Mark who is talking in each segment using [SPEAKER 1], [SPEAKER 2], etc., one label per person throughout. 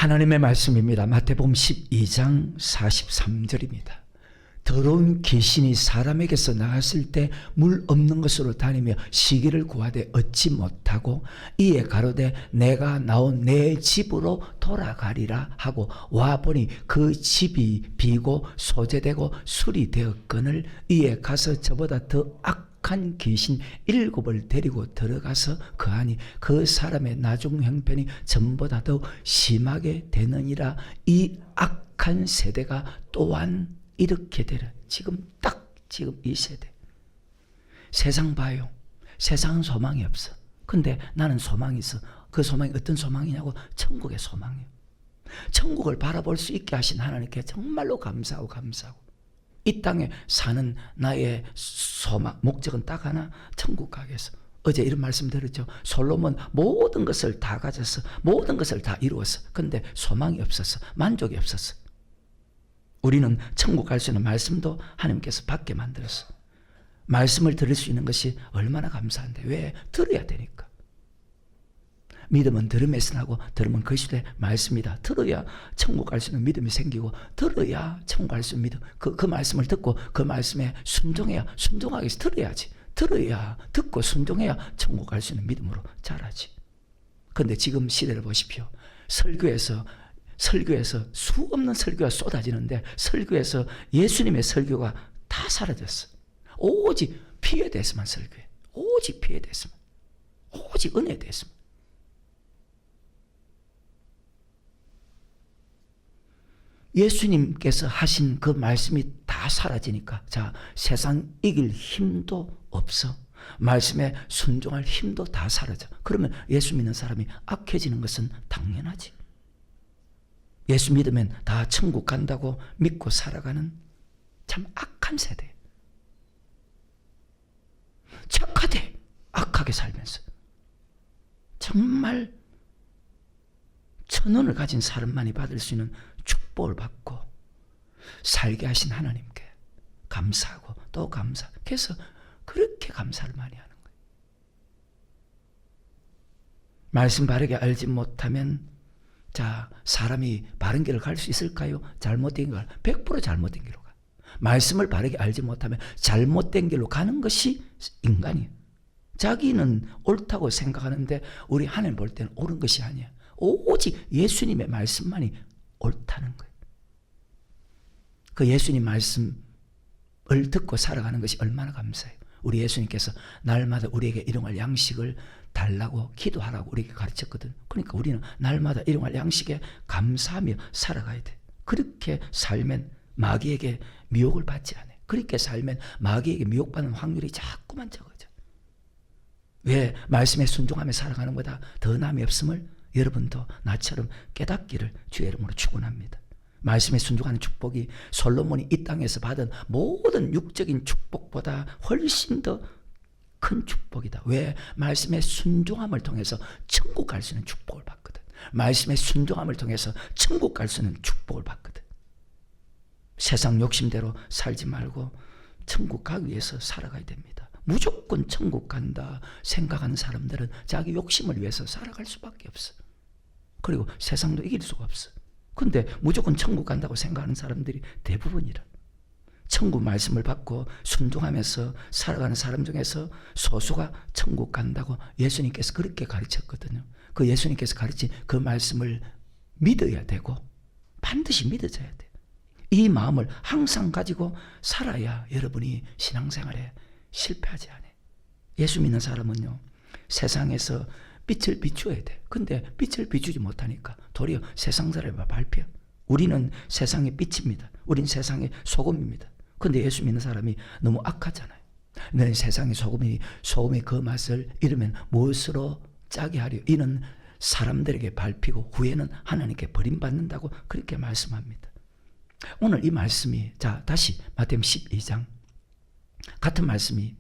[SPEAKER 1] 하나님의 말씀입니다. 마태복음 12장 43절입니다. 더러운 귀신이 사람에게서 나갔을 때 물 없는 곳으로 다니며 시기를 구하되 얻지 못하고 이에 가로되 내가 나온 내 집으로 돌아가리라 하고 와보니 그 집이 비고 소재되고 술이 되었거늘 이에 가서 저보다 더 악한 귀신 7을 데리고 들어가서 거하니 그 사람의 나중 형편이 전보다 더 심하게 되느니라. 이 악한 세대가 또한 이렇게 되라. 지금 이 세대. 세상 봐요. 세상은 소망이 없어. 근데 나는 소망이 있어. 그 소망이 어떤 소망이냐고? 천국의 소망이에요. 천국을 바라볼 수 있게 하신 하나님께 정말로 감사하고 이 땅에 사는 나의 소망, 목적은 딱 하나, 천국 가기 위해서. 어제 이런 말씀 드렸죠. 솔로몬 모든 것을 다 가졌어. 모든 것을 다 이루었어. 근데 소망이 없었어. 만족이 없었어. 우리는 천국 갈 수 있는 말씀도 하나님께서 받게 만들었어. 말씀을 들을 수 있는 것이 얼마나 감사한데. 왜? 들어야 되니까. 믿음은 들음에서 나고 들음은 그리스도의 말씀이다. 들어야 천국 갈 수 있는 믿음이 생기고 들어야 천국 갈 수 있는 믿음. 그 말씀을 듣고 그 말씀에 순종하기 위해서 들어야지. 들어야 듣고 순종해야 천국 갈 수 있는 믿음으로 자라지. 그런데 지금 시대를 보십시오. 설교에서 수 없는 설교가 쏟아지는데 설교에서 예수님의 설교가 다 사라졌어. 오직 피에 대해서만 설교해. 오직 피에 대해서만. 오직 은혜에 대해서만. 예수님께서 하신 그 말씀이 다 사라지니까 자, 세상 이길 힘도 없어. 말씀에 순종할 힘도 다 사라져. 그러면 예수 믿는 사람이 악해지는 것은 당연하지. 예수 믿으면 다 천국 간다고 믿고 살아가는 참 악한 세대. 착하되 악하게 살면서 정말 천원을 가진 사람만이 받을 수 있는 축복을 받고 살게 하신 하나님께 감사하고 또 감사. 그래서 그렇게 감사를 많이 하는 거예요. 말씀 바르게 알지 못하면 자, 사람이 바른 길을 갈 수 있을까요? 잘못된 길, 100% 잘못된 길로 가. 말씀을 바르게 알지 못하면 잘못된 길로 가는 것이 인간이에요. 자기는 옳다고 생각하는데 우리 하나님 볼 때는 옳은 것이 아니야. 오직 예수님의 말씀만이 옳다는 거예요. 그 예수님 말씀을 듣고 살아가는 것이 얼마나 감사해요. 우리 예수님께서 날마다 우리에게 일용할 양식을 달라고 기도하라고 우리에게 가르쳤거든. 그러니까 우리는 날마다 일용할 양식에 감사하며 살아가야 돼. 그렇게 살면 마귀에게 미혹을 받지 않아요. 그렇게 살면 마귀에게 미혹받는 확률이 자꾸만 적어져. 왜? 말씀에 순종하며 살아가는 것보다 더 남이 없음을 여러분도 나처럼 깨닫기를 주의 이름으로 축원합니다. 말씀에 순종하는 축복이 솔로몬이 이 땅에서 받은 모든 육적인 축복보다 훨씬 더 큰 축복이다. 왜? 말씀에 순종함을 통해서 천국 갈 수 있는 축복을 받거든. 말씀에 순종함을 통해서 천국 갈 수 있는 축복을 받거든. 세상 욕심대로 살지 말고 천국 가기 위해서 살아가야 됩니다. 무조건 천국 간다 생각하는 사람들은 자기 욕심을 위해서 살아갈 수밖에 없어. 그리고 세상도 이길 수가 없어. 근데 무조건 천국 간다고 생각하는 사람들이 대부분이라. 천국 말씀을 받고 순종하면서 살아가는 사람 중에서 소수가 천국 간다고 예수님께서 그렇게 가르쳤거든요. 그 예수님께서 가르친 그 말씀을 믿어야 되고 반드시 믿어져야 돼. 이 마음을 항상 가지고 살아야 여러분이 신앙생활에 실패하지 않아요. 예수 믿는 사람은요, 세상에서 빛을 비추어야 돼. 근데 빛을 비추지 못하니까 도리어 세상 사람을 밟혀. 우리는 세상의 빛입니다. 우린 세상의 소금입니다. 근데 예수 믿는 사람이 너무 악하잖아요. 너는 세상의 소금이 그 맛을 잃으면 무엇으로 짜게 하려? 이는 사람들에게 밟히고 후에는 하나님께 버림받는다고 그렇게 말씀합니다. 오늘 이 말씀이 자 다시 마태복음 12장 같은 말씀이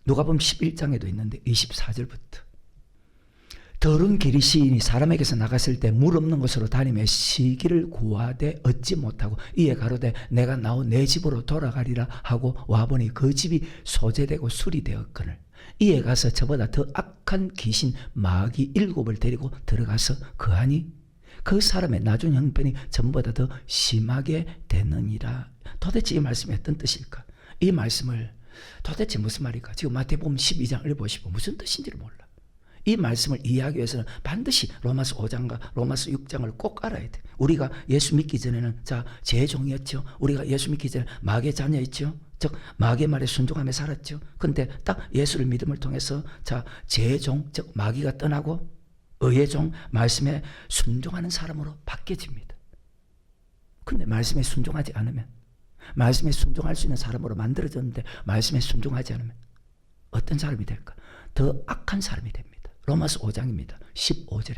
[SPEAKER 1] 누가복음 11장에도 있는데 24절부터 더러운 기리시인이 사람에게서 나갔을 때 물 없는 곳으로 다니며 시기를 구하되 얻지 못하고 이에 가로되 내가 나온 내 집으로 돌아가리라 하고 와보니 그 집이 소재되고 술이 되었거늘 이에 가서 저보다 더 악한 귀신 마귀 7을 데리고 들어가서 거하니 그 사람의 나중 형편이 전보다 더 심하게 되느니라. 도대체 이 말씀이 어떤 뜻일까? 이 말씀을 도대체 무슨 말일까? 지금 마태복음 12장을 보시고 무슨 뜻인지를 몰라. 이 말씀을 이해하기 위해서는 반드시 로마서 5장과 로마서 6장을 꼭 알아야 돼. 우리가 예수 믿기 전에는 제 종이었죠. 우리가 예수 믿기 전에 마귀의 자녀였죠. 즉 마귀의 말에 순종하며 살았죠. 근데 딱 예수를 믿음을 통해서 제 종, 즉 마귀가 떠나고 의의 종, 말씀에 순종하는 사람으로 바뀌어집니다. 근데 말씀에 순종하지 않으면, 말씀에 순종할 수 있는 사람으로 만들어졌는데 말씀에 순종하지 않으면 어떤 사람이 될까? 더 악한 사람이 됩니다. 로마서 5장입니다. 15절에.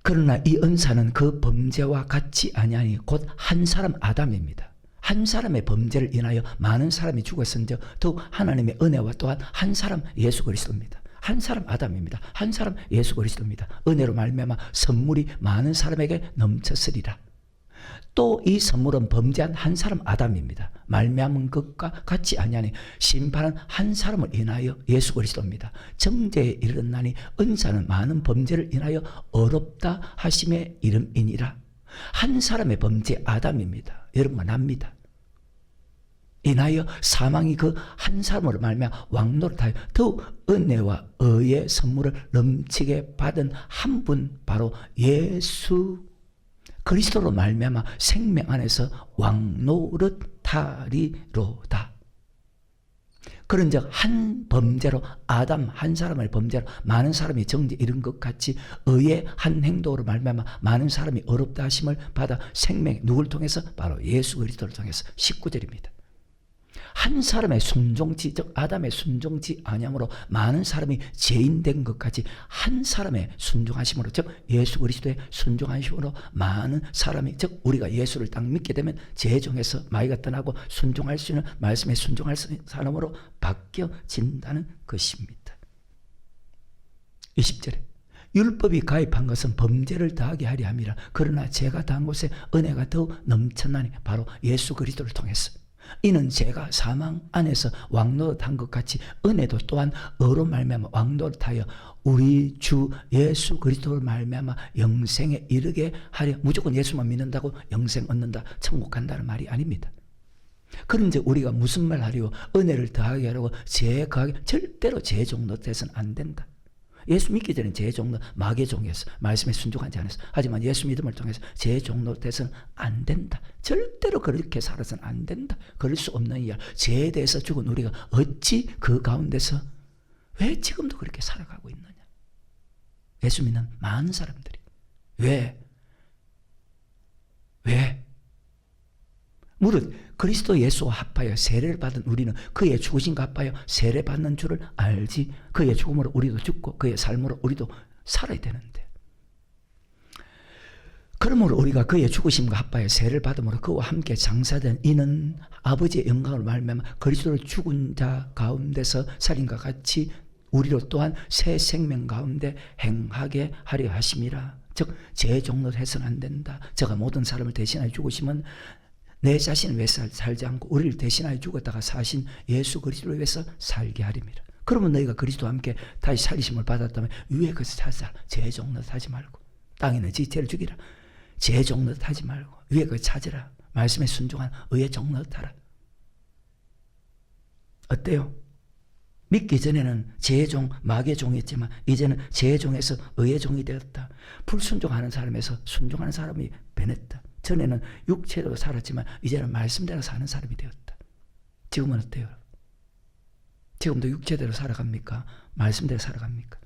[SPEAKER 1] 그러나 이 은사는 그 범죄와 같이 아니하니 곧 한 사람 아담입니다. 한 사람의 범죄를 인하여 많은 사람이 죽었은즉 더욱 하나님의 은혜와 또한 한 사람 예수 그리스도입니다. 한 사람 아담입니다. 한 사람 예수 그리스도입니다. 은혜로 말미암아 선물이 많은 사람에게 넘쳤으리라. 또 이 선물은 범죄한 한 사람 아담입니다. 말미암은 것과 같이 아니하니 심판은 한 사람을 인하여 예수 그리스도입니다. 정죄에 이르렀나니 은사는 많은 범죄를 인하여 어렵다 하심의 이름이니라. 한 사람의 범죄 아담입니다. 여러분과 납니다. 인하여 사망이 그 한 사람으로 말미암아 왕노릇하여 더욱 은혜와 의의 선물을 넘치게 받은 한 분, 바로 예수 그리스도로 말미암아 생명 안에서 왕노릇하리로다. 그런즉 한 범죄로, 아담 한 사람의 범죄로 많은 사람이 정죄 이른 것 같이 의의 한 행동으로 말미암아 많은 사람이 어렵다 하심을 받아 생명, 누굴 통해서? 바로 예수 그리스도를 통해서. 19절입니다. 한 사람의 순종치, 즉 아담의 순종치 아니함으로 많은 사람이 죄인된 것까지 한 사람의 순종하심으로, 즉 예수 그리스도의 순종하심으로 많은 사람이, 즉 우리가 예수를 딱 믿게 되면 죄종에서 마귀가 떠나고 순종할 수 있는, 말씀에 순종할 수 있는 사람으로 바뀌어진다는 것입니다. 20절에 율법이 가입한 것은 범죄를 더하게 하려 함이라. 그러나 죄가 더한 곳에 은혜가 더욱 넘쳤나니 바로 예수 그리스도를 통해서. 이는 죄가 사망 안에서 왕노릇한 것 같이 은혜도 또한 의로 말미암아 왕노릇하여 우리 주 예수 그리스도를 말미암아 영생에 이르게 하려. 무조건 예수만 믿는다고 영생 얻는다, 천국 간다는 말이 아닙니다. 그런데 우리가 무슨 말 하려고 은혜를 더하게 하려고 죄 거하게, 절대로 죄 종노릇해서는 안 된다. 예수 믿기 전에 죄 종노릇, 마귀의 종이었어. 말씀에 순종하지 않았어. 하지만 예수 믿음을 통해서 죄 종노릇해서는 안 된다. 절대로 그렇게 살아서는 안 된다. 그럴 수 없는 이야. 죄에 대해서 죽은 우리가 어찌 그 가운데서 왜 지금도 그렇게 살아가고 있느냐. 예수 믿는 많은 사람들이. 왜? 무릇 그리스도 예수와 합하여 세례를 받은 우리는 그의 죽으심과 합하여 세례받는 줄을 알지. 그의 죽음으로 우리도 죽고 그의 삶으로 우리도 살아야 되는데, 그러므로 우리가 그의 죽으심과 합하여 세례를 받음으로 그와 함께 장사된 이는 아버지의 영광을 말미암아 그리스도를 죽은 자 가운데서 살인과 같이 우리로 또한 새 생명 가운데 행하게 하려 하심이라. 즉 죄 종노릇해서는 안 된다. 저가 모든 사람을 대신하여 죽으심은 내 자신을 위해서 살지 않고 우리를 대신하여 죽었다가 사신 예수 그리스도를 위해서 살게 하림이라. 그러면 너희가 그리스도와 함께 다시 살리심을 받았다면 위에 것을 찾아라. 죄 종노릇하지 말고. 땅에 있는 지체를 죽이라. 죄 종노릇하지 말고 위에 것을 찾으라. 말씀에 순종한 의의 종노릇하라. 어때요? 믿기 전에는 죄의 종, 마귀의 종이었지만 이제는 죄의 종에서 의의 종이 되었다. 불순종하는 사람에서 순종하는 사람이 변했다. 전에는 육체로 살았지만 이제는 말씀대로 사는 사람이 되었다. 지금은 어때요? 지금도 육체대로 살아갑니까? 말씀대로 살아갑니까?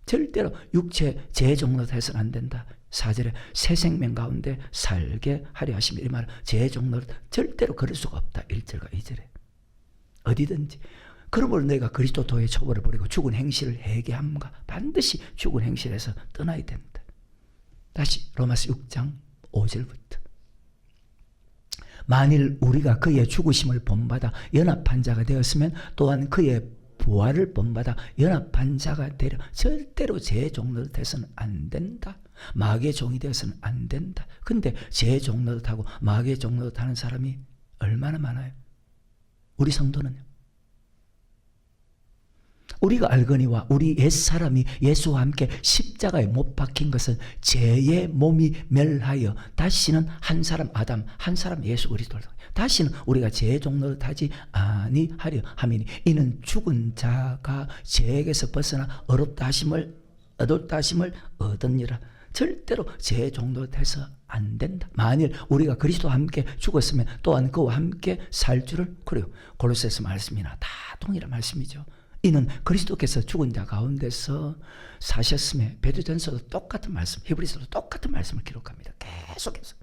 [SPEAKER 1] 절대로 육체 죄 종노릇해서는 안 된다. 4절에 새 생명 가운데 살게 하려 하시며, 이 말은 죄 종노릇 절대로 그럴 수가 없다. 1절과 2절에 어디든지. 그러므로 너희가 그리스도의 초보를 버리고 죽은 행실을 회개함과 반드시 죽은 행실에서 떠나야 된다. 다시 로마서 6장 5절부터. 만일 우리가 그의 죽으심을 본받아 연합한 자가 되었으면 또한 그의 부활을 본받아 연합한 자가 되려. 절대로 죄 종노릇해서는 안 된다. 마귀의 종이 되어서는 안 된다. 근데 죄 종노릇하고 마귀의 종노릇하는 사람이 얼마나 많아요? 우리 성도는요. 우리가 알거니와 우리 옛사람이 예수와 함께 십자가에 못 박힌 것은 죄의 몸이 멸하여 다시는 한 사람 아담 한 사람 예수 그리스도를 다시는 우리가 죄의 종로를 타지 아니하려 함이니 이는 죽은 자가 죄에게서 벗어나 어둡다 하심을 얻었니라. 절대로 죄의 종로를 타서 안 된다. 만일 우리가 그리스도와 함께 죽었으면 또한 그와 함께 살 줄을. 그래요. 골로새서 말씀이나 다 동일한 말씀이죠. 이는 그리스도께서 죽은 자 가운데서 사셨음에, 베드로전서도 똑같은 말씀, 히브리서도 똑같은 말씀을 기록합니다. 계속해서.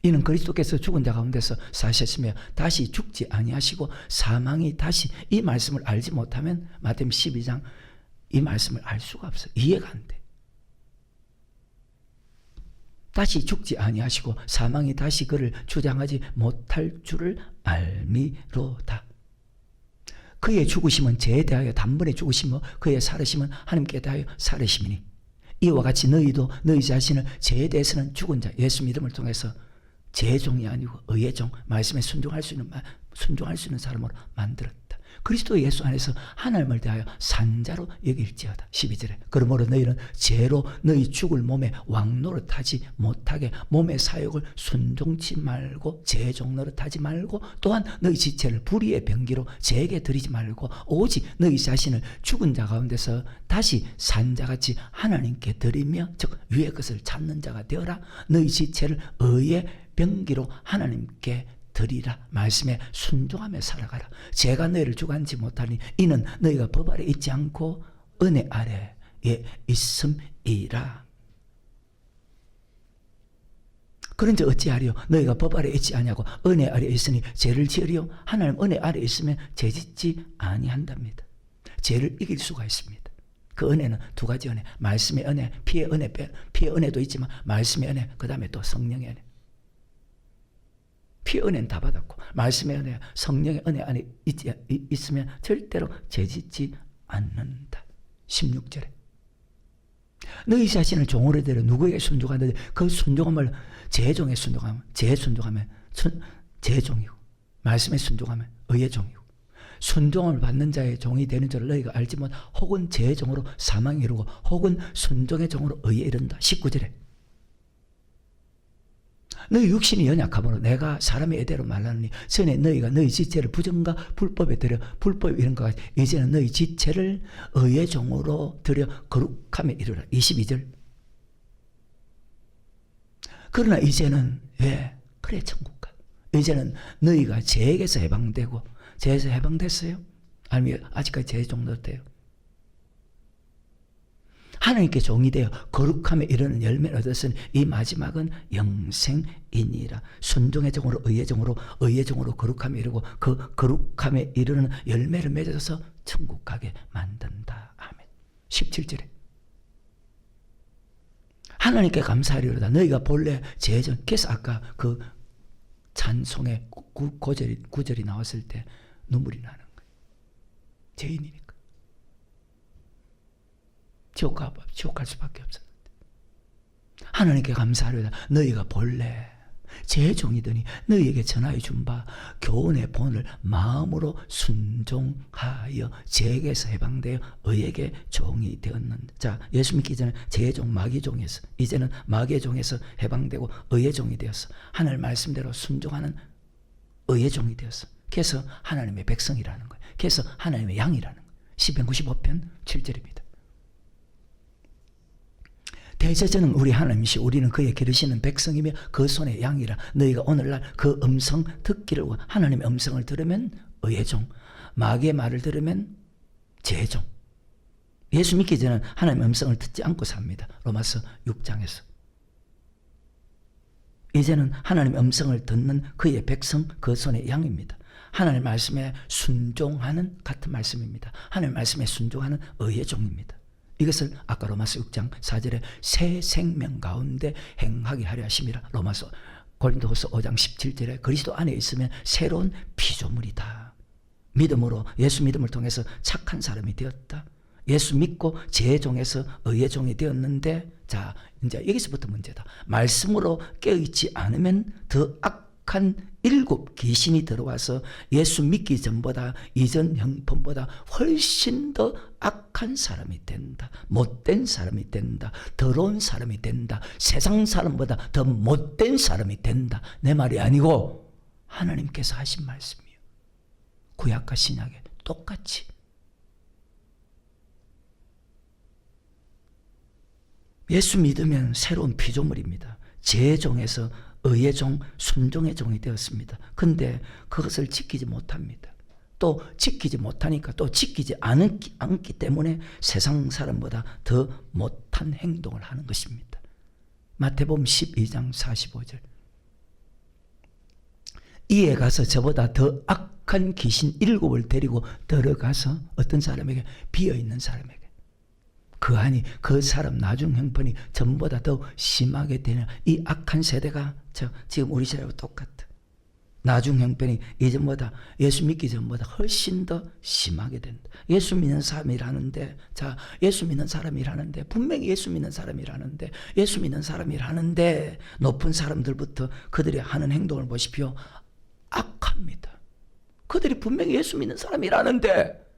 [SPEAKER 1] 이는 그리스도께서 죽은 자 가운데서 사셨으며 다시 죽지 아니하시고 사망이 다시, 이 말씀을 알지 못하면 마태복음 12장 이 말씀을 알 수가 없어요. 이해가 안 돼. 다시 죽지 아니하시고 사망이 다시 그를 주장하지 못할 줄을 알미로다. 그의 죽으심은 죄에 대하여 단번에 죽으시며 그의 살으심은 하나님께 대하여 살으심이니 이와 같이 너희도 너희 자신을 죄에 대해서는 죽은 자 예수 믿음을 통해서 죄의 종이 아니고 의의 종, 말씀에 순종할 수 있는 사람으로 만들었다. 그리스도 예수 안에서 하나님을 대하여 산자로 여길지어다. 12절에 그러므로 너희는 죄로 너희 죽을 몸에 왕노릇하지 못하게 몸의 사욕을 순종치 말고 죄의 종노릇하지 말고 또한 너희 지체를 불의의 병기로 죄에게 드리지 말고 오직 너희 자신을 죽은 자 가운데서 다시 산 자같이 하나님께 드리며 즉 위의 것을 찾는 자가 되어라. 너희 지체를 의의 병기로 하나님께 드리라. 말씀에 순종하며 살아가라. 죄가 너희를 주관하지 못하니 이는 너희가 법 아래 있지 않고 은혜 아래에 있음이라. 그런즉 어찌하리요? 너희가 법 아래 있지 아니하고 은혜 아래 있으니 죄를 지으리요? 하나님 은혜 아래 있으면 죄 짓지 아니한답니다. 죄를 이길 수가 있습니다. 그 은혜는 두 가지 은혜, 말씀의 은혜, 피의 은혜도 있지만 말씀의 은혜, 그 다음에 또 성령의 은혜. 피의 은혜는 다 받았고 말씀의 은혜, 성령의 은혜 안에 있으면 절대로 죄짓지 않는다. 16절에 너희 자신을 종으로 들여 누구에게 순종하는데 그 순종함을 죄종에 순종하면 죄종이고 말씀에 순종하면 의의 종이고 순종을 받는 자의 종이 되는 줄 너희가 알지 못 혹은 죄의 종으로 사망에 이르고 혹은 순종의 종으로 의에 이른다. 19절에 너희 육신이 연약함으로 내가 사람의 애대로 말하느니 전에 너희가 너희 지체를 부정과 불법에 들여 불법 이런 것 같이 이제는 너희 지체를 의의 종으로 들여 거룩함에 이르라. 22절 그러나 이제는 왜? 그래 천국가. 이제는 너희가 죄에게서 해방되고 죄에서 해방됐어요? 아니면 아직까지 죄의 종도 돼요? 하나님께 종이 되어 거룩함에 이르는 열매를 얻었으니 이 마지막은 영생이니라. 순종의 종으로 의의 종으로 의의 종으로 거룩함에 이르고 그 거룩함에 이르는 열매를 맺어서 천국 가게 만든다. 아멘. 17절에 하나님께 감사하리로다. 너희가 본래 죄전. 그래서 아까 그 찬송의 구절이 나왔을 때 눈물이 나는 거예요. 죄인이니까. 지옥 갈 수밖에 없었는데 하나님께 감사하리로다. 너희가 본래 죄종이더니 너희에게 전하여 준 바 교훈의 본을 마음으로 순종하여 죄에게서 해방되어 의에게 종이 되었는데. 자, 예수 믿기 전에 죄의 종 마귀의 종이었어. 이제는 마귀의 종에서 해방되고 의의 종이 되었어. 하나님 말씀대로 순종하는 의의 종이 되었어. 그래서 하나님의 백성이라는 거예요. 그래서 하나님의 양이라는 거예요. 시편 95편 7절입니다. 대제자는 우리 하나님이시 우리는 그의 기르시는 백성이며 그 손의 양이라. 너희가 오늘날 그 음성 듣기를 하나님의 음성을 들으면 의의 종, 마귀의 말을 들으면 죄의 종. 예수 믿기 전에는 하나님의 음성을 듣지 않고 삽니다. 로마서 6장에서. 이제는 하나님의 음성을 듣는 그의 백성, 그 손의 양입니다. 하나님 말씀에 순종하는 같은 말씀입니다. 하나님 말씀에 순종하는 의의 종입니다. 이것을 아까 로마서 6장 4절에 새 생명 가운데 행하게 하려 하심이라. 로마서 고린도후서 5장 17절에 그리스도 안에 있으면 새로운 피조물이다. 믿음으로 예수 믿음을 통해서 착한 사람이 되었다. 예수 믿고 죄의 종에서 의의 종이 되었는데 자 이제 여기서부터 문제다. 말씀으로 깨어있지 않으면 더 악한 7 귀신이 들어와서 예수 믿기 전보다 이전 형편보다 훨씬 더 악한 사람이 된다. 못된 사람이 된다. 더러운 사람이 된다. 세상 사람보다 더 못된 사람이 된다. 내 말이 아니고 하나님께서 하신 말씀이에요. 구약과 신약에 똑같이. 예수 믿으면 새로운 피조물입니다. 죄의 종에서 의의 종, 순종의 종이 되었습니다. 근데 그것을 지키지 못합니다. 또 지키지 못하니까 또 지키지 않기 때문에 세상 사람보다 더 못한 행동을 하는 것입니다. 마태복음 12장 45절. 이에 가서 저보다 더 악한 귀신 7을 데리고 들어가서 어떤 사람에게, 비어있는 사람에게, 그 안이 그 사람 나중 형편이 전보다 더 심하게 되는 이 악한 세대가 지금 우리 시대와 똑같아. 나중 형편이 이전보다, 예수 믿기 전보다 훨씬 더 심하게 된다. 예수 믿는 사람이라는데, 예수 믿는 사람이라는데, 분명히 예수 믿는 사람이라는데, 예수 믿는 사람이라는데, 높은 사람들부터 그들이 하는 행동을 보십시오. 악합니다. 그들이 분명히 예수 믿는 사람이라는데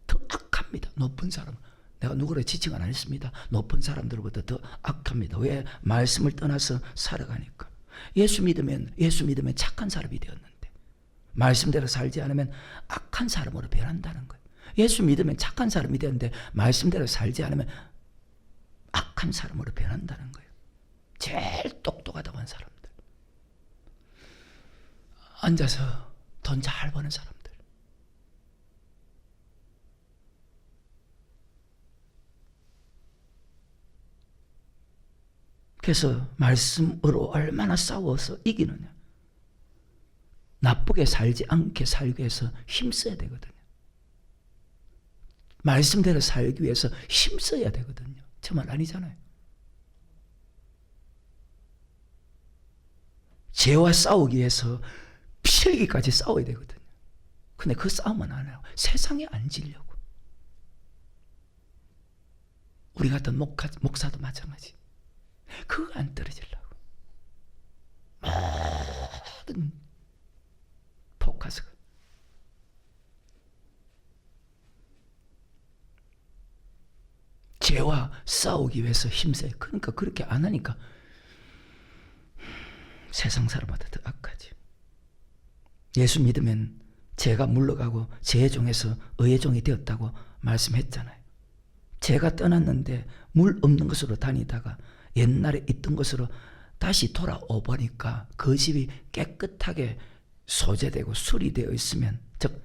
[SPEAKER 1] 더 악합니다. 높은 사람. 내가 누구를 지칭 안 했습니다. 높은 사람들보다 더 악합니다. 왜? 말씀을 떠나서 살아가니까. 예수 믿으면 착한 사람이 되었는데 말씀대로 살지 않으면 악한 사람으로 변한다는 거예요. 예수 믿으면 착한 사람이 되었는데 말씀대로 살지 않으면 악한 사람으로 변한다는 거예요. 제일 똑똑하다고 한 사람들. 앉아서 돈 잘 버는 사람들. 그래서 말씀으로 얼마나 싸워서 이기느냐. 나쁘게 살지 않게 살기 위해서 힘써야 되거든요. 말씀대로 살기 위해서 힘써야 되거든요. 저 말 아니잖아요. 죄와 싸우기 위해서 피흘기까지 싸워야 되거든요. 근데 그 싸움은 안 해요. 세상에 안 지려고. 우리 같은 목사도 마찬가지. 그거 안 떨어지려고. 모든 포커스가. 죄와 싸우기 위해서 힘써요. 그러니까 그렇게 안 하니까 세상 사람보다 더 악하지. 예수 믿으면 죄가 물러가고 죄의 종에서 의의 종이 되었다고 말씀했잖아요. 죄가 떠났는데 물 없는 것으로 다니다가 옛날에 있던 것으로 다시 돌아오 보니까 그 집이 깨끗하게 소재되고 수리되어 있으면, 즉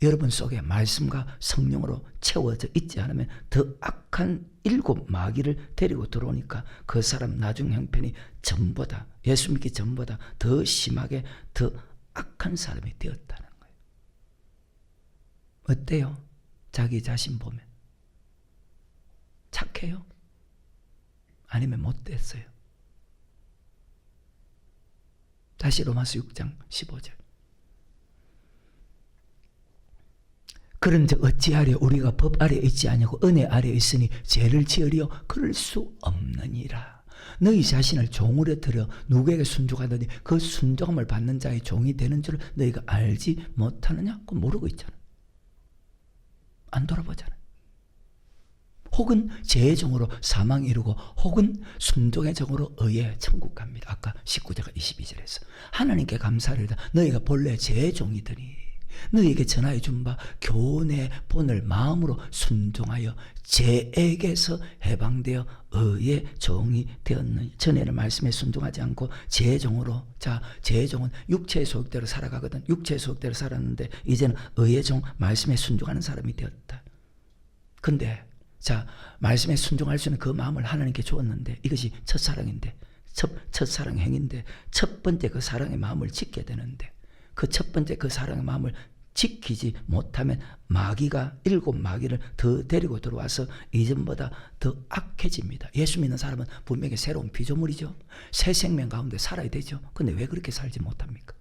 [SPEAKER 1] 여러분 속에 말씀과 성령으로 채워져 있지 않으면 더 악한 7 마귀를 데리고 들어오니까 그 사람 나중 형편이 전보다, 예수 믿기 전보다 더 심하게 더 악한 사람이 되었다는 거예요. 어때요? 자기 자신 보면 착해요? 아니면 못됐어요? 다시 로마서 6장 15절. 그런즉 어찌하려 우리가 법 아래에 있지 아니하고 은혜 아래에 있으니 죄를 지으려 그럴 수 없느니라. 너희 자신을 종으로 들여 누구에게 순종하더니 그 순종함을 받는 자의 종이 되는 줄 너희가 알지 못하느냐? 그거 모르고 있잖아. 안 돌아보잖아. 혹은 죄의 종으로 사망에 이르고 혹은 순종의 종으로 의의 천국 갑니다. 아까 19절 22절에서 하나님께 감사를 다 너희가 본래 죄의 종이더니 너희에게 전하여 준 바 교훈의 본을 마음으로 순종하여 죄에게서 해방되어 의의 종이 되었느니. 전에는 말씀에 순종하지 않고 죄의 종으로, 죄의 종은 육체의 소욕대로 살아가거든. 육체의 소욕대로 살았는데 이제는 의의 종, 말씀에 순종하는 사람이 되었다. 근데 말씀에 순종할 수 있는 그 마음을 하나님께 주었는데 이것이 첫사랑인데, 첫사랑 행인데 첫 번째 그 사랑의 마음을 지켜야 되는데 그 첫 번째 그 사랑의 마음을 지키지 못하면 마귀가 7 마귀를 더 데리고 들어와서 이전보다 더 악해집니다. 예수 믿는 사람은 분명히 새로운 피조물이죠. 새 생명 가운데 살아야 되죠. 근데 왜 그렇게 살지 못합니까?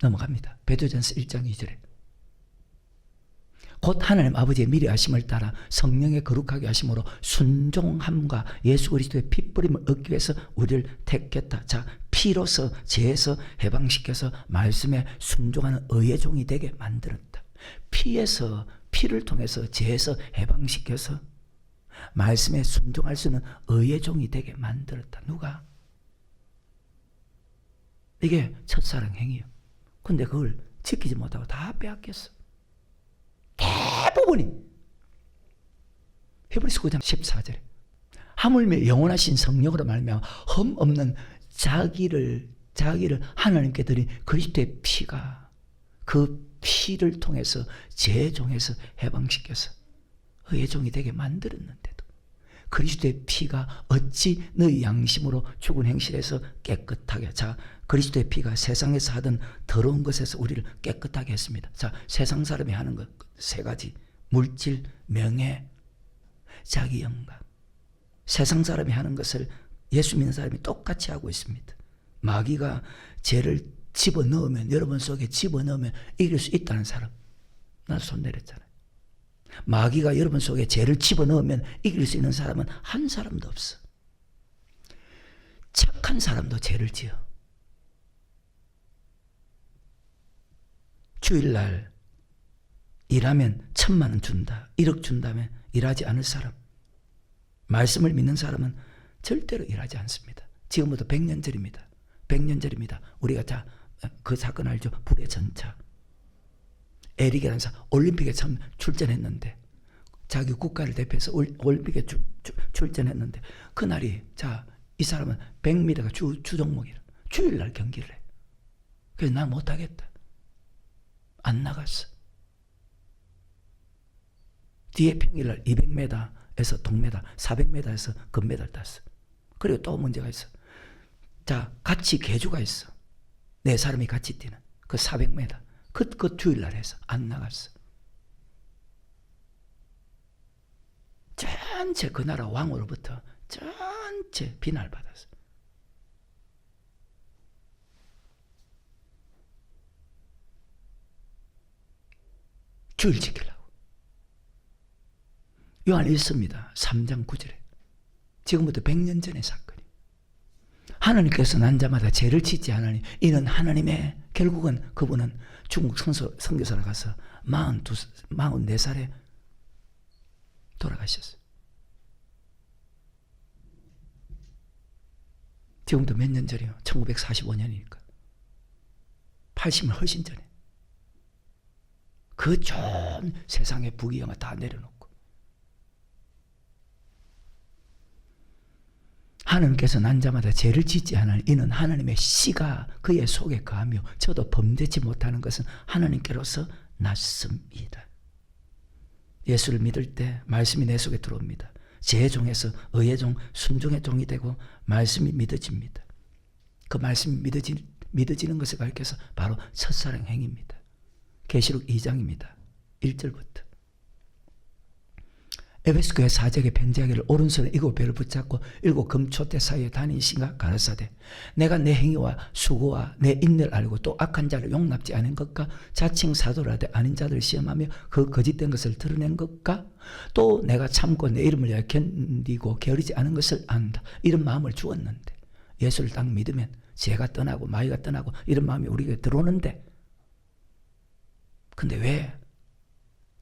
[SPEAKER 1] 넘어갑니다. 베드로전서 1장 2절에 곧 하나님 아버지의 미리 하심을 따라 성령의 거룩하게 하심으로 순종함과 예수 그리스도의 피 뿌림을 얻기 위해서 우리를 택했다. 피로서 죄에서 해방시켜서 말씀에 순종하는 의의 종이 되게 만들었다. 피를 통해서 죄에서 해방시켜서 말씀에 순종할 수 있는 의의 종이 되게 만들었다. 누가? 이게 첫사랑 행위요. 근데 그걸 지키지 못하고 다 빼앗겼어. 대부분이. 히브리서 9장 14절에 하물며 영원하신 성령으로 말미암아 흠 없는 자기를 하나님께 드린 그리스도의 피가 그 피를 통해서 죄의 종에서 해방시켜서 의의 종이 되게 만들었는데도 그리스도의 피가 어찌 너희 양심으로 죽은 행실에서 깨끗하게. 자, 그리스도의 피가 세상에서 하던 더러운 것에서 우리를 깨끗하게 했습니다. 자, 세상 사람이 하는 것 세 가지. 물질, 명예, 자기 영광. 세상 사람이 하는 것을 예수 믿는 사람이 똑같이 하고 있습니다. 마귀가 죄를 집어넣으면, 여러분 속에 집어넣으면 이길 수 있다는 사람, 나 손 내렸잖아요. 마귀가 여러분 속에 죄를 집어넣으면 이길 수 있는 사람은 한 사람도 없어. 착한 사람도 죄를 지어. 주일날 일하면 1,000만 원 준다, 1억 준다면 일하지 않을 사람, 말씀을 믿는 사람은 절대로 일하지 않습니다. 지금부터 100년절입니다. 100년절입니다. 우리가 다 그 사건 알죠? 불의 전차. 에릭이라는 사람 올림픽에 참 출전했는데, 자기 국가를 대표해서 올림픽에 출전했는데, 그날이, 자, 이 사람은 100m가 주 종목이라. 주일날 경기를 해. 그래서 난 못하겠다. 안 나갔어. 뒤에 평일날 200m에서 동메달, 400m에서 금메달 땄어. 그리고 또 문제가 있어. 자, 같이 계주가 있어. 네 사람이 같이 뛰는 그 400m. 그 주일날 해서 안 나갔어. 전체 그 나라 왕으로부터 전체 비난을 받았어. 주일 지키려고. 요한 1서입니다. 3장 9절에. 지금부터 100년 전의 사건이. 하나님께서 난 자마다 죄를 짓지 않으니 이는 하나님의, 결국은 그분은 중국 선교사로 가서 44살에 돌아가셨어요. 지금부터 몇 년 전이요? 1945년이니까 80년 훨씬 전에. 그 좋은 세상의 부귀영화 다 내려놓고 하나님께서 난 자마다 죄를 짓지 않으니 이는 하나님의 씨가 그의 속에 거하며 저도 범죄치 못하는 것은 하나님께로서 났습니다. 예수를 믿을 때 말씀이 내 속에 들어옵니다. 죄의 종에서 의의 종, 순종의 종이 되고 말씀이 믿어집니다. 그 말씀이 믿어지는 것을 가리켜서 바로 첫사랑 행위입니다. 계시록 2장입니다. 1절부터. 에베소 교회 사적에 편지하기를 오른손에 7배를 붙잡고 7 금초대 사이에 다니신가 가라사대 내가 내 행위와 수고와 내 인내를 알고 또 악한 자를 용납지 않은 것과 자칭 사도라되 아닌 자들을 시험하며 그 거짓된 것을 드러낸 것과 또 내가 참고 내 이름을 위하여 견디고 게으르지 않은 것을 안다. 이런 마음을 주었는데 예수를 딱 믿으면 죄가 떠나고 마귀가 떠나고 이런 마음이 우리에게 들어오는데, 근데 왜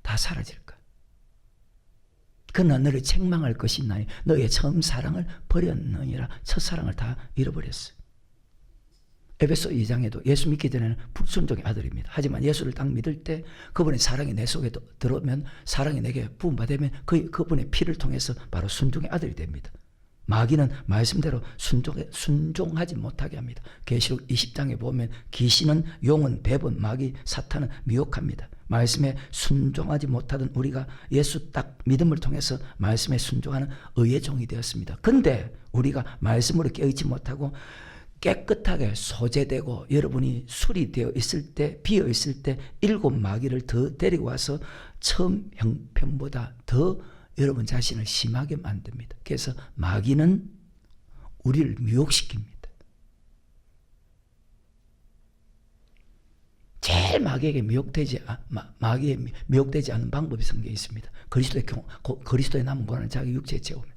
[SPEAKER 1] 다 사라질까? 그러나 너를 책망할 것이 있나니 너의 처음 사랑을 버렸느니라. 첫사랑을 다 잃어버렸어요. 에베소 2장에도 예수 믿기 전에는 불순종의 아들입니다. 하지만 예수를 딱 믿을 때 그분의 사랑이 내 속에 들어오면, 사랑이 내게 부음받으면 그분의 피를 통해서 바로 순종의 아들이 됩니다. 마귀는 말씀대로 순종하지 못하게 합니다. 계시록 20장에 보면 귀신은, 용은, 뱀은, 마귀, 사탄은 미혹합니다. 말씀에 순종하지 못하던 우리가 예수 딱 믿음을 통해서 말씀에 순종하는 의의 종이 되었습니다. 근데 우리가 말씀으로 깨어있지 못하고 깨끗하게 소재되고 여러분이 술이 되어 있을 때, 비어 있을 때 7 마귀를 더 데리고 와서 처음 형편보다 더 여러분 자신을 심하게 만듭니다. 그래서 마귀는 우리를 미혹시킵니다. 제일 마귀에게 미혹되지 않은 방법이 성경에 있습니다. 그리스도의 남은 고난을 자기 육체에 채우면.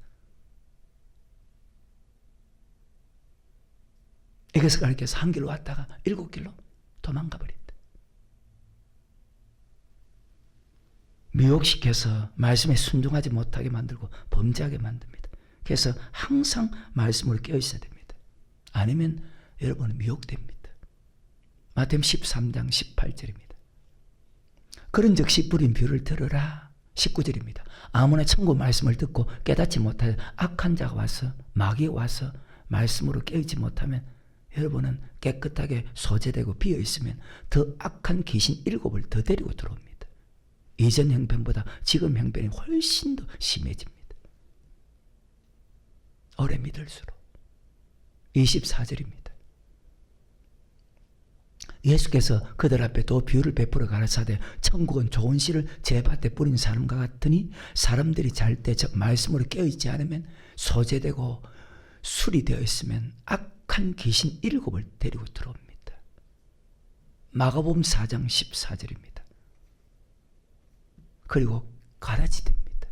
[SPEAKER 1] 에게서 가르쳐서 한 길로 왔다가 7길로 도망가 버린다. 미혹시켜서 말씀에 순종하지 못하게 만들고 범죄하게 만듭니다. 그래서 항상 말씀으로 깨어 있어야 됩니다. 아니면 여러분은 미혹됩니다. 마태복음 13장 18절입니다. 그런즉 씨 뿌린 뷰를 들으라. 19절입니다. 아무나 천국 말씀을 듣고 깨닫지 못하여 악한 자가 와서 마귀가 와서 말씀으로 깨어있지 못하면 여러분은 깨끗하게 소재되고 비어있으면 더 악한 귀신 7을 더 데리고 들어옵니다. 이전 형편보다 지금 형편이 훨씬 더 심해집니다. 오래 믿을수록. 24절입니다. 예수께서 그들 앞에 또 비유를 베풀어 가라사대 천국은 좋은 씨를 제 밭에 뿌린 사람과 같으니 사람들이 잘 때 말씀으로 깨어있지 않으면 소재되고 술이 되어 있으면 악한 귀신 7을 데리고 들어옵니다. 마가복음 4장 14절입니다. 그리고 가라지 됩니다.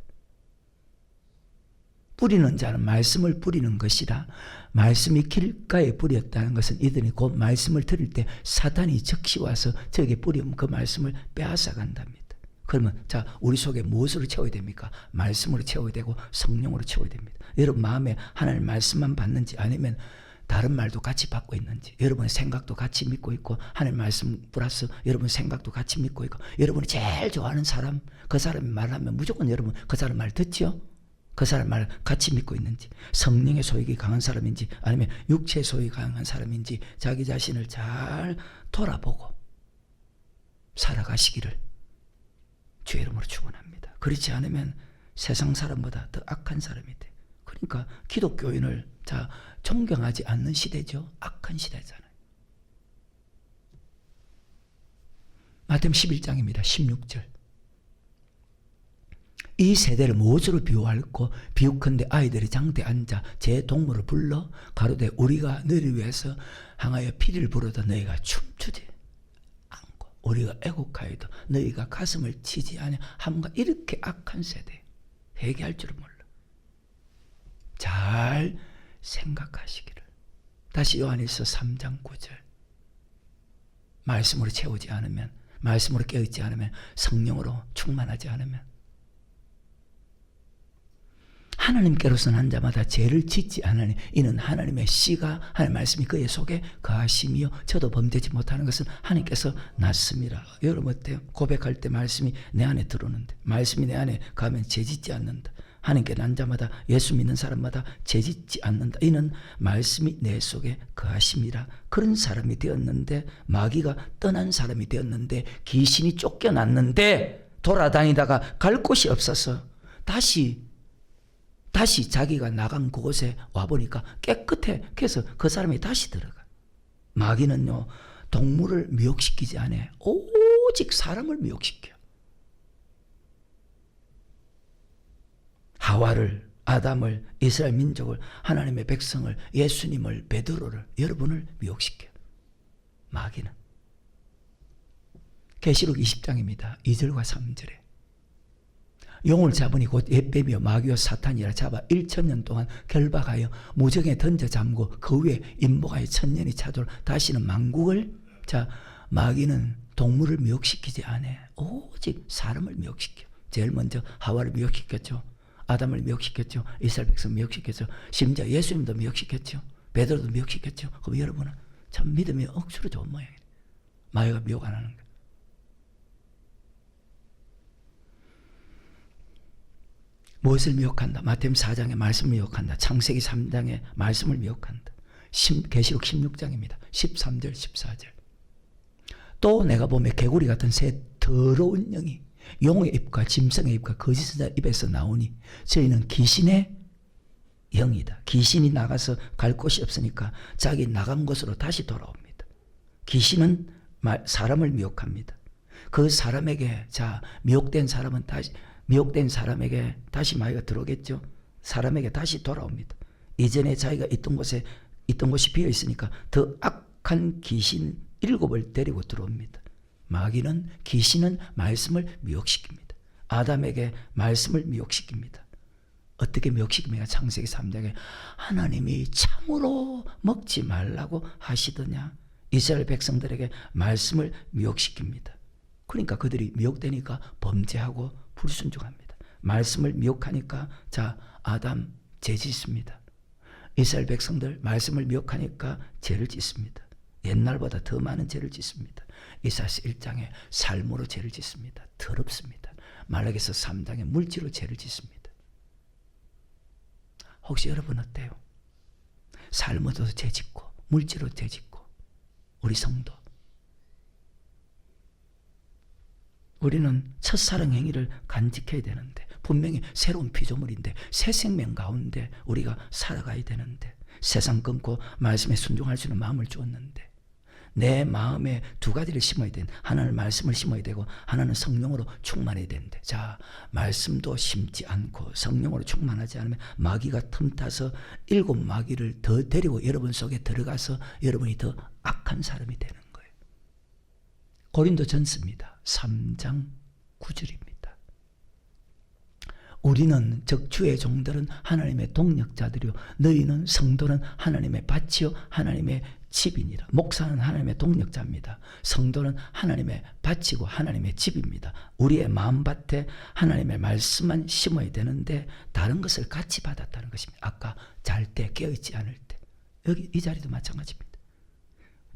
[SPEAKER 1] 뿌리는 자는 말씀을 뿌리는 것이라. 말씀이 길가에 뿌렸다는 것은 이들이 곧 말씀을 들을 때 사탄이 즉시 와서 저에게 뿌리면 그 말씀을 빼앗아 간답니다. 그러면 자, 우리 속에 무엇으로 채워야 됩니까? 말씀으로 채워야 되고 성령으로 채워야 됩니다. 여러분 마음에 하나님 말씀만 받는지 아니면 다른 말도 같이 받고 있는지, 여러분의 생각도 같이 믿고 있고 하나님 말씀 플러스 여러분 생각도 같이 믿고 있고, 여러분이 제일 좋아하는 사람, 그 사람이 말하면 무조건 여러분 그 사람 말 듣죠? 그 사람 말 같이 믿고 있는지, 성령의 소욕이 강한 사람인지 아니면 육체의 소욕이 강한 사람인지 자기 자신을 잘 돌아보고 살아가시기를 주의 이름으로 축원합니다. 그렇지 않으면 세상 사람보다 더 악한 사람이 돼. 그러니까 기독교인을 존경하지 않는 시대죠. 악한 시대잖아요. 마태복음 11장입니다. 16절. 이 세대를 무엇으로 비유할꼬? 비유컨대 아이들이 장대에 앉아 제 동물을 불러 가로되 우리가 너희를 위해서 항하여 피리를 부르다 너희가 춤추지 않고 우리가 애곡하여도 너희가 가슴을 치지 아니함과. 이렇게 악한 세대 회개할 줄은 몰라. 잘 생각하시기를. 다시 요한일서 3장 9절. 말씀으로 채우지 않으면, 말씀으로 깨어있지 않으면, 성령으로 충만하지 않으면 하나님께로서는 한 자마다 죄를 짓지 않으니 이는 하나님의 씨가, 하나님의 말씀이 그의 속에 거하심이요 저도 범죄지 못하는 것은 하나님께서 낳습니다. 여러분 어때요? 고백할 때 말씀이 내 안에 들어오는데, 말씀이 내 안에 가면 죄 짓지 않는다. 하나님께 난 자마다, 예수 믿는 사람마다 죄 짓지 않는다. 이는 말씀이 내 속에 거하심이라. 그런 사람이 되었는데, 마귀가 떠난 사람이 되었는데, 귀신이 쫓겨났는데 돌아다니다가 갈 곳이 없어서 다시 자기가 나간 그곳에 와보니까 깨끗해. 그래서 그 사람이 다시 들어가. 마귀는요, 동물을 미혹시키지 않아요. 오직 사람을 미혹시켜. 하와를, 아담을, 이스라엘 민족을, 하나님의 백성을, 예수님을, 베드로를, 여러분을 미혹시켜. 마귀는. 계시록 20장입니다. 2절과 3절에 용을 잡으니 곧 옛뱀이요 마귀와 사탄이라 잡아 1000년 동안 결박하여 무정에 던져 잠고 그 위에 임복하여 1000년이 차도록 다시는 만국을. 자, 마귀는 동물을 미혹시키지 않아. 오직 사람을 미혹시켜. 제일 먼저 하와를 미혹시켰죠. 아담을 미혹시켰죠. 이스라엘 백성 미혹시켰죠. 심지어 예수님도 미혹시켰죠. 베드로도 미혹시켰죠. 그럼 여러분은 참 믿음이 억수로 좋은 모양이에요. 마귀가 미혹 안 하는 거예요. 무엇을 미혹한다? 마태복음 4장의 말씀을 미혹한다. 창세기 3장의 말씀을 미혹한다. 계시록 16장입니다. 13절 14절. 또 내가 보매 개구리 같은 새 더러운 영이 용의 입과 짐승의 입과 거짓 선자 입에서 나오니 저희는 귀신의 영이다. 귀신이 나가서 갈 곳이 없으니까 자기 나간 곳으로 다시 돌아옵니다. 귀신은 사람을 미혹합니다. 그 사람에게, 미혹된 사람은 미혹된 사람에게 다시 마귀가 들어오겠죠. 사람에게 다시 돌아옵니다. 이전에 자기가 있던 곳이 비어 있으니까 더 악한 귀신 7을 데리고 들어옵니다. 마귀는, 귀신은 말씀을 미혹시킵니다. 아담에게 말씀을 미혹시킵니다. 어떻게 미혹시킵니까? 창세기 3장에 하나님이 참으로 먹지 말라고 하시더냐. 이스라엘 백성들에게 말씀을 미혹시킵니다. 그러니까 그들이 미혹되니까 범죄하고 불순종합니다. 말씀을 미혹하니까 자, 아담 죄 짓습니다. 이스라엘 백성들 말씀을 미혹하니까 죄를 짓습니다. 옛날보다 더 많은 죄를 짓습니다. 이사야서 1장에 삶으로 죄를 짓습니다. 더럽습니다. 말라기서 3장에 물질로 죄를 짓습니다. 혹시 여러분 어때요? 삶으로도 죄 짓고 물질로 죄 짓고 우리 성도 우리는 첫사랑 행위를 간직해야 되는데 분명히 새로운 피조물인데 새 생명 가운데 우리가 살아가야 되는데 세상 끊고 말씀에 순종할 수 있는 마음을 주었는데 내 마음에 두 가지를 심어야 되는 하나는 말씀을 심어야 되고 하나는 성령으로 충만해야 되는데 자 말씀도 심지 않고 성령으로 충만하지 않으면 마귀가 틈타서 7 마귀를 더 데리고 여러분 속에 들어가서 여러분이 더 악한 사람이 되는 거예요. 고린도전서입니다. 3장 9절입니다. 우리는 즉 주의 종들은 하나님의 동력자들이요 너희는 성도는 하나님의 밭이요 하나님의 집이니라. 목사는 하나님의 동력자입니다. 성도는 하나님의 밭이고 하나님의 집입니다. 우리의 마음밭에 하나님의 말씀만 심어야 되는데 다른 것을 같이 받았다는 것입니다. 아까 잘 때 깨어있지 않을 때 여기 이 자리도 마찬가지입니다.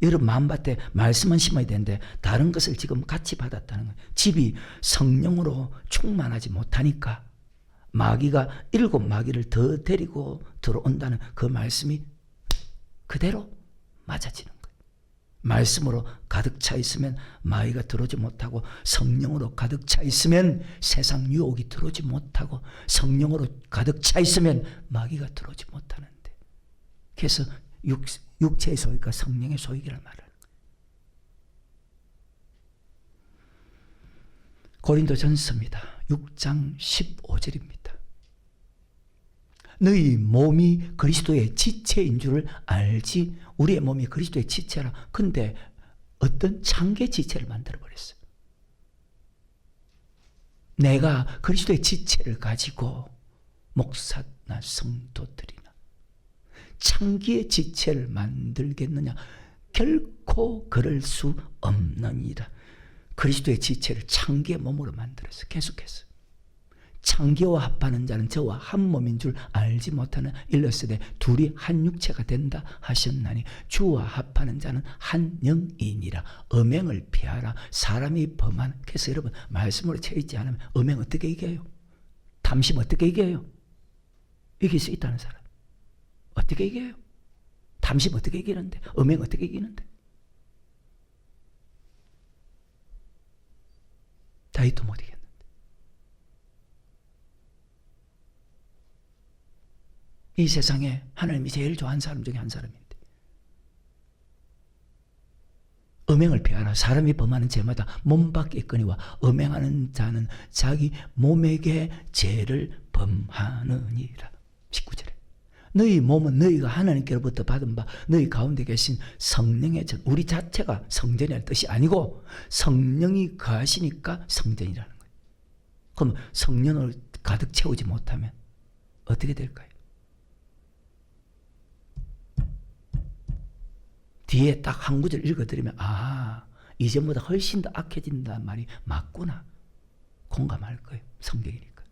[SPEAKER 1] 여러분 마음밭에 말씀만 심어야 되는데 다른 것을 지금 같이 받았다는 거예요. 집이 성령으로 충만하지 못하니까 마귀가 7 마귀를 더 데리고 들어온다는 그 말씀이 그대로 맞아지는 거예요. 말씀으로 가득 차 있으면 마귀가 들어오지 못하고 성령으로 가득 차 있으면 세상 유혹이 들어오지 못하고 성령으로 가득 차 있으면 마귀가 들어오지 못하는데 그래서 육체의 소유가 성령의 소유기를 말하는 거예요. 고린도전서입니다. 6장 15절입니다. 너희 몸이 그리스도의 지체인 줄을 알지. 우리의 몸이 그리스도의 지체라. 근데 어떤 창계 지체를 만들어버렸어요. 내가 그리스도의 지체를 가지고 목사나 성도들이나 창기의 지체를 만들겠느냐. 결코 그럴 수 없느니라. 그리스도의 지체를 창기의 몸으로 만들어서 계속해서 창기와 합하는 자는 저와 한 몸인 줄 알지 못하는 일러스되 둘이 한 육체가 된다 하셨나니 주와 합하는 자는 한 영이니라. 음행을 피하라. 사람이 범한 그래서 여러분 말씀으로 채 있지 않으면 음행 어떻게 이겨요? 탐심 어떻게 이겨요? 이길 수 있다는 사람 어떻게 이겨요? 탐심 어떻게 이기는데? 음행 어떻게 이기는데? 다윗도 못 이겼는데. 이 세상에 하나님이 제일 좋아하는 사람 중에 한 사람인데 음행을 피하라. 사람이 범하는 죄마다 몸 밖에 거니와 음행하는 자는 자기 몸에게 죄를 범하느니라. 19절에 너희 몸은 너희가 하나님께로부터 받은 바 너희 가운데 계신 성령의 전 우리 자체가 성전이라는 뜻이 아니고 성령이 거하시니까 성전이라는 거예요. 그럼 성령을 가득 채우지 못하면 어떻게 될까요? 뒤에 딱 한 구절 읽어드리면 아 이전보다 훨씬 더 악해진다는 말이 맞구나 공감할 거예요. 성경이니까.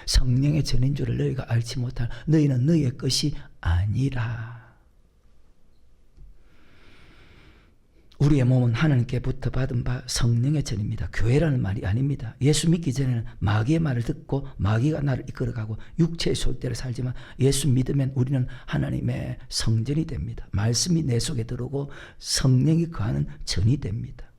[SPEAKER 1] 성령의 전인 줄을 너희가 알지 못할 너희는 너희의 것이 아니라. 우리의 몸은 하나님께부터 받은 바 성령의 전입니다. 교회라는 말이 아닙니다. 예수 믿기 전에는 마귀의 말을 듣고 마귀가 나를 이끌어가고 육체의 소유대로 살지만 예수 믿으면 우리는 하나님의 성전이 됩니다. 말씀이 내 속에 들어오고 성령이 거하는 전이 됩니다.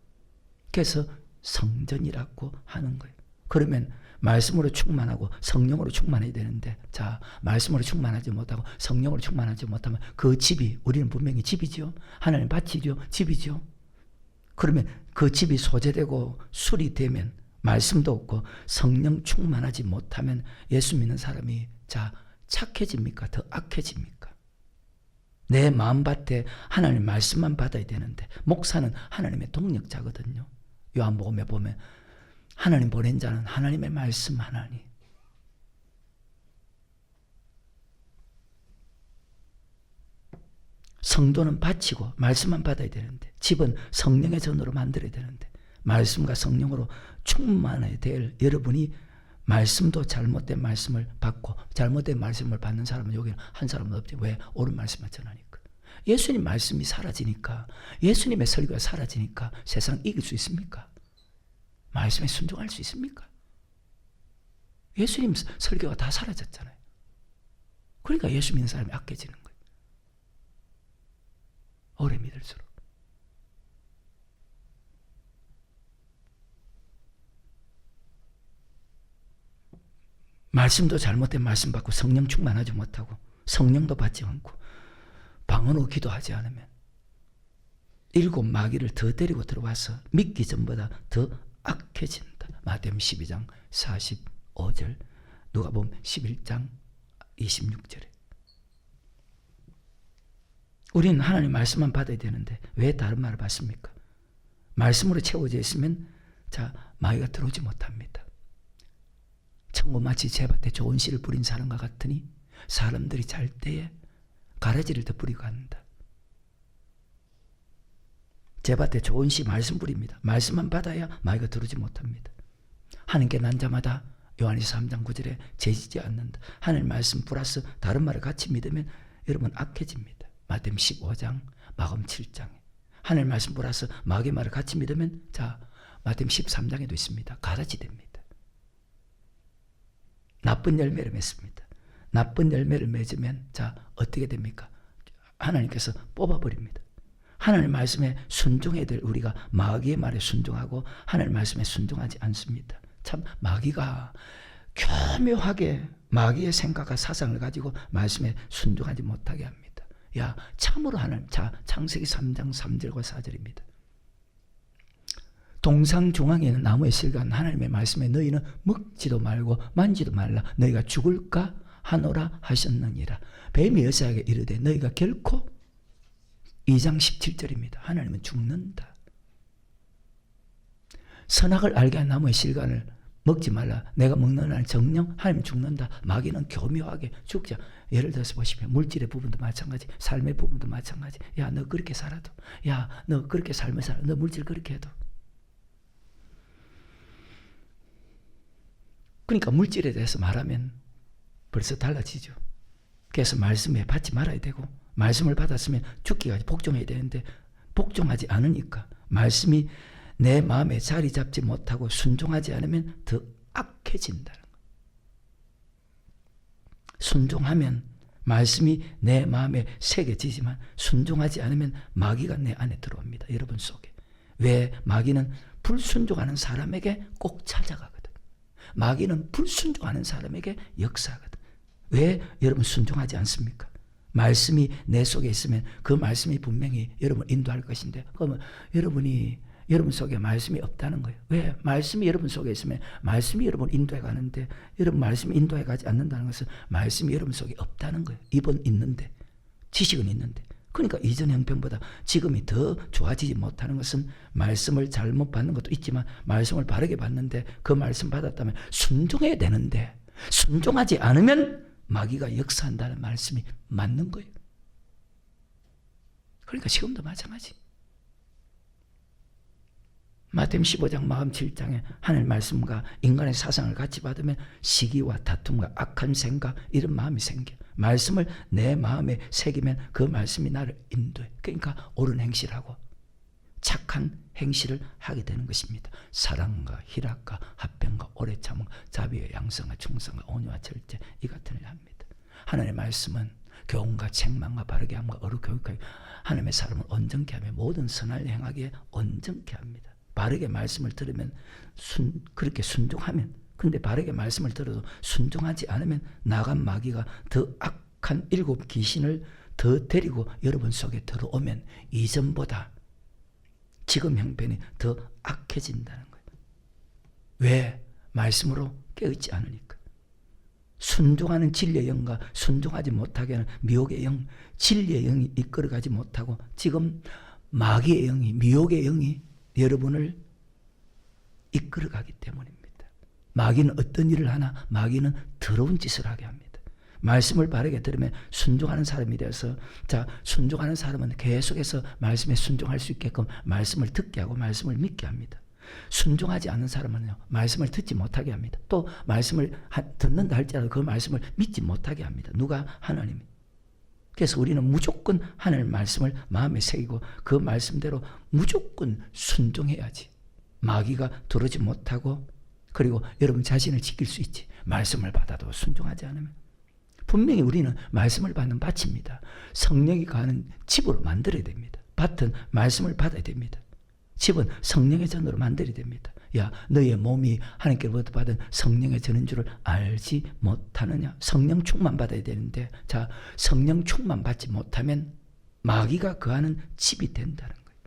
[SPEAKER 1] 그래서 성전이라고 하는 거예요. 그러면 말씀으로 충만하고 성령으로 충만해야 되는데 자 말씀으로 충만하지 못하고 성령으로 충만하지 못하면 그 집이 우리는 분명히 집이죠. 하나님 밭이죠. 집이죠. 그러면 그 집이 소재되고 수리되면 말씀도 없고 성령 충만하지 못하면 예수 믿는 사람이 자 착해집니까? 더 악해집니까? 내 마음밭에 하나님 말씀만 받아야 되는데 목사는 하나님의 동력자거든요. 요한복음에 보면 하나님 보낸 자는 하나님의 말씀 하나니 성도는 바치고 말씀만 받아야 되는데, 집은 성령의 전으로 만들어야 되는데, 말씀과 성령으로 충만해야 될 여러분이 말씀도 잘못된 말씀을 받고 잘못된 말씀을 받는 사람은 여기는 한 사람은 없지. 왜? 옳은 말씀만 전하니까. 예수님 말씀이 사라지니까, 예수님의 설교가 사라지니까 세상 이길 수 있습니까? 말씀에 순종할 수 있습니까? 예수님 설교가 다 사라졌잖아요. 그러니까 예수 믿는 사람이 악해지는 거예요. 오래 믿을수록. 말씀도 잘못된 말씀 받고 성령 충만하지 못하고 성령도 받지 않고 방언으로 기도하지 않으면 7 마귀를 더 데리고 들어와서 믿기 전보다 더 악해진다. 마태복음 12장 45절, 누가복음 11장 26절에. 우리는 하나님 말씀만 받아야 되는데 왜 다른 말을 받습니까? 말씀으로 채워져 있으면 마귀가 들어오지 못합니다. 천국 마치 제밭에 좋은 씨를 뿌린 사람과 같으니 사람들이 잘 때에 가라지를 더 뿌리고 한다. 제밭에 좋은 씨 말씀 뿌립니다. 말씀만 받아야 마귀가 들어오지 못합니다. 하나님께 난 자마다 요한일서 3장 9절에 죄지지 않는다. 하나님 말씀 플러스 다른 말을 같이 믿으면 여러분 악해집니다. 마태복음 15장, 마가복음 7장에 하나님 말씀 플러스 마귀의 말을 같이 믿으면 마태복음 13장에도 있습니다. 가라지 됩니다. 나쁜 열매를 맺습니다. 나쁜 열매를 맺으면 어떻게 됩니까? 하나님께서 뽑아버립니다. 하나님 말씀에 순종해야 될 우리가 마귀의 말에 순종하고 하나님 말씀에 순종하지 않습니다. 참 마귀가 교묘하게 마귀의 생각과 사상을 가지고 말씀에 순종하지 못하게 합니다. 참으로 하나님, 창세기 3장 3절과 4절입니다. 동상 중앙에 있는 나무의 실간 하나님의 말씀에 너희는 먹지도 말고 만지도 말라. 너희가 죽을까 하노라 하셨느니라. 뱀이 여자에게 이르되 너희가 결코 2장 17절입니다. 하나님은 죽는다. 선악을 알게 한 나무의 실간을 먹지 말라. 내가 먹는 날 정령 하나님 죽는다. 마귀는 교묘하게 죽자. 예를 들어서 보시면 물질의 부분도 마찬가지, 삶의 부분도 마찬가지. 너 그렇게 살아도, 너 그렇게 삶을 살아, 너 물질 그렇게 해도. 그러니까 물질에 대해서 말하면 벌써 달라지죠. 그래서 말씀에 받지 말아야 되고 말씀을 받았으면 죽기까지 복종해야 되는데 복종하지 않으니까 말씀이 내 마음에 자리 잡지 못하고 순종하지 않으면 더 악해진다는 거예요. 순종하면 말씀이 내 마음에 새겨지지만 순종하지 않으면 마귀가 내 안에 들어옵니다. 여러분 속에. 왜? 마귀는 불순종하는 사람에게 꼭 찾아가거든. 마귀는 불순종하는 사람에게 역사하거든. 왜 여러분 순종하지 않습니까? 말씀이 내 속에 있으면 그 말씀이 분명히 여러분 인도할 것인데, 그러면 여러분 속에 말씀이 없다는 거예요. 왜? 말씀이 여러분 속에 있으면 말씀이 여러분 인도해 가는데, 여러분 말씀이 인도해 가지 않는다는 것은 말씀이 여러분 속에 없다는 거예요. 입은 있는데, 지식은 있는데. 그러니까 이전 형편보다 지금이 더 좋아지지 못하는 것은 말씀을 잘못 받는 것도 있지만 말씀을 바르게 받는데 그 말씀 받았다면 순종해야 되는데 순종하지 않으면 마귀가 역사한다는 말씀이 맞는 거예요. 그러니까 지금도 마찬가지. 마태복음 15장, 마가복음 7장에 하나님 말씀과 인간의 사상을 같이 받으면 시기와 다툼과 악한 생각 이런 마음이 생겨. 말씀을 내 마음에 새기면 그 말씀이 나를 인도해. 그러니까 옳은 행실하고 착한 행실을 하게 되는 것입니다. 사랑과 희락과 합병과 오래 참음, 자비와 양성과 충성과 온유와 절제 이 같은 일을 합니다. 하나님의 말씀은 교훈과 책망과 바르게 함과 어루 교육하게 하나님의 사람을 온전케 하며 모든 선을 행하기에 온전케 합니다. 바르게 말씀을 들으면 그렇게 순종하면, 근데 바르게 말씀을 들어도 순종하지 않으면 나간 마귀가 더 악한 7 귀신을 더 데리고 여러분 속에 들어오면 이전보다 지금 형편이 더 악해진다는 거예요. 왜? 말씀으로 깨어있지 않으니까. 순종하는 진리의 영과 순종하지 못하게 하는 미혹의 영, 진리의 영이 이끌어가지 못하고 지금 마귀의 영이, 미혹의 영이 여러분을 이끌어가기 때문입니다. 마귀는 어떤 일을 하나? 마귀는 더러운 짓을 하게 합니다. 말씀을 바르게 들으면 순종하는 사람이 되어서, 자, 순종하는 사람은 계속해서 말씀에 순종할 수 있게끔 말씀을 듣게 하고 말씀을 믿게 합니다. 순종하지 않는 사람은요, 말씀을 듣지 못하게 합니다. 또 말씀을 듣는다 할지라도 그 말씀을 믿지 못하게 합니다. 누가? 하나님이. 그래서 우리는 무조건 하나님 말씀을 마음에 새기고 그 말씀대로 무조건 순종해야지 마귀가 들어오지 못하고, 그리고 여러분 자신을 지킬 수 있지. 말씀을 받아도 순종하지 않으면. 분명히 우리는 말씀을 받는 밭입니다. 성령이 가는 집으로 만들어야 됩니다. 밭은 말씀을 받아야 됩니다. 집은 성령의 전으로 만들어야 됩니다. 야, 너의 몸이 하나님께로부터 받은 성령의 전인 줄을 알지 못하느냐. 성령 충만 받아야 되는데, 자, 성령 충만 받지 못하면 마귀가 거하는 집이 된다는 거예요.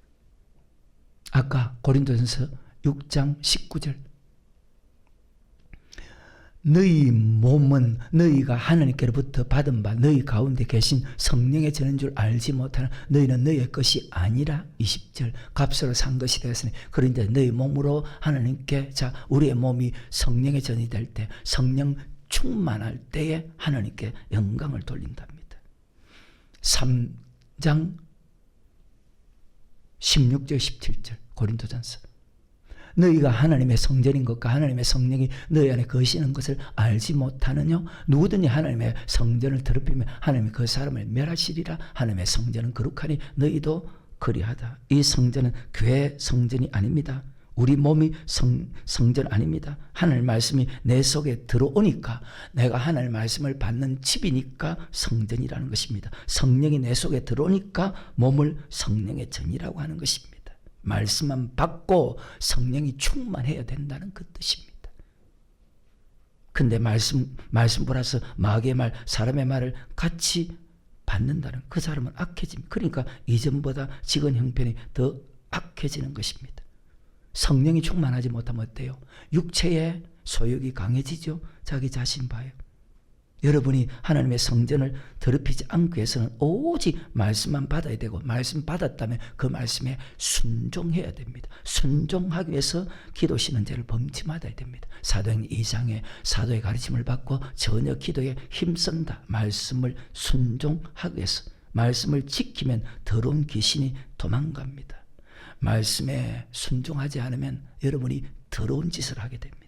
[SPEAKER 1] 아까 고린도전서 6장 19절, 너희 몸은 너희가 하나님께로부터 받은 바 너희 가운데 계신 성령의 전인 줄 알지 못하는 너희는 너희의 것이 아니라. 20절, 값으로 산 것이 되었으니 그런데 너희 몸으로 하나님께, 자, 우리의 몸이 성령의 전이 될 때, 성령 충만할 때에 하나님께 영광을 돌린답니다. 3장 16절 17절 고린도전서, 너희가 하나님의 성전인 것과 하나님의 성령이 너희 안에 거시는 것을 알지 못하느냐. 누구든지 하나님의 성전을 더럽히면 하나님이 그 사람을 멸하시리라. 하나님의 성전은 거룩하니 너희도 그리하다. 이 성전은 교회 성전이 아닙니다. 우리 몸이 성전 아닙니다. 하나님 말씀이 내 속에 들어오니까, 내가 하나님 말씀을 받는 집이니까 성전이라는 것입니다. 성령이 내 속에 들어오니까 몸을 성령의 전이라고 하는 것입니다. 말씀만 받고 성령이 충만해야 된다는 그 뜻입니다. 근데 말씀 플러스 마귀의 말, 사람의 말을 같이 받는다는, 그 사람은 악해집니다. 그러니까 이전보다 지금 형편이 더 악해지는 것입니다. 성령이 충만하지 못하면 어때요? 육체의 소욕이 강해지죠. 자기 자신 봐요. 여러분이 하나님의 성전을 더럽히지 않기 위해서는 오직 말씀만 받아야 되고, 말씀 받았다면 그 말씀에 순종해야 됩니다. 순종하기 위해서 기도시는 죄를 범침하여야 됩니다. 사도행전 2장에 사도의 가르침을 받고 전혀 기도에 힘쓴다. 말씀을 순종하기 위해서. 말씀을 지키면 더러운 귀신이 도망갑니다. 말씀에 순종하지 않으면 여러분이 더러운 짓을 하게 됩니다.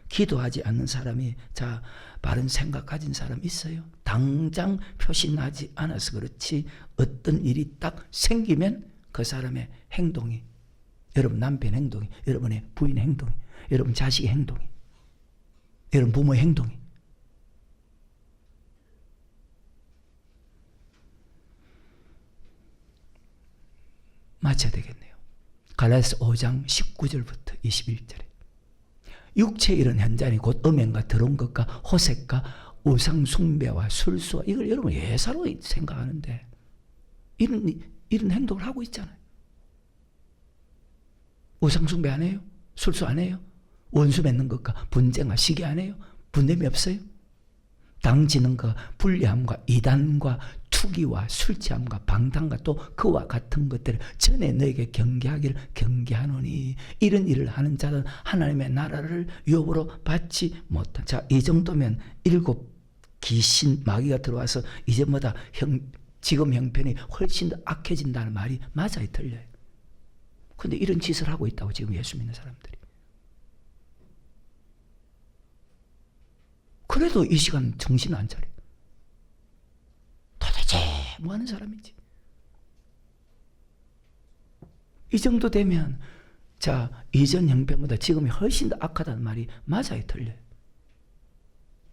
[SPEAKER 1] 기도하지 않는 사람이, 자, 바른 생각 가진 사람 있어요? 당장 표시나지 않아서 그렇지, 어떤 일이 딱 생기면 그 사람의 행동이, 여러분 남편 행동이, 여러분의 부인 행동이, 여러분 자식의 행동이, 여러분 부모의 행동이, 맞춰야 되겠네요. 갈라디아서 5장 19절부터 21절에 육체의 이런 현장이 곧 음행과 더러운 것과 호색과 우상 숭배와 술수와, 이걸 여러분 예사로 생각하는데 이런 행동을 하고 있잖아요. 우상 숭배 안 해요? 술수 안 해요? 원수 맺는 것과 분쟁과 시기 안 해요? 분냄이 없어요? 당지는 것, 불리함과 이단과 투기와 술 취함과 방탕과 또 그와 같은 것들을 전에 너에게 경계하기를 경계하노니, 이런 일을 하는 자는 하나님의 나라를 유업으로 받지 못한. 자, 이 정도면 7 귀신 마귀가 들어와서 이전보다 지금 형편이 훨씬 더 악해진다는 말이 맞아요, 틀려요? 근데 이런 짓을 하고 있다고 지금 예수 믿는 사람들이. 그래도 이 시간 정신 안 차려. 도대체 뭐 하는 사람이지? 이 정도 되면, 자, 이전 형편보다 지금이 훨씬 더 악하다는 말이 맞아요, 틀려요?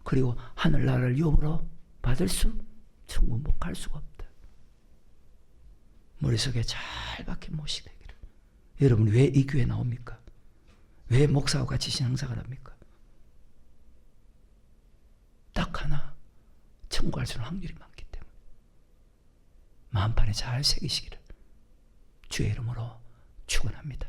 [SPEAKER 1] 그리고 하늘나라를 유업으로 받을 수, 천국 못 갈 수가 없다. 머릿속에 잘 박힌 못이 되기를. 여러분 왜 이 교회 나옵니까? 왜 목사와 같이 신앙생활 합니까? 딱 하나, 천국 갈 수 있는 확률이 많기 때문에 마음판에 잘 새기시기를 주의 이름으로 축원합니다.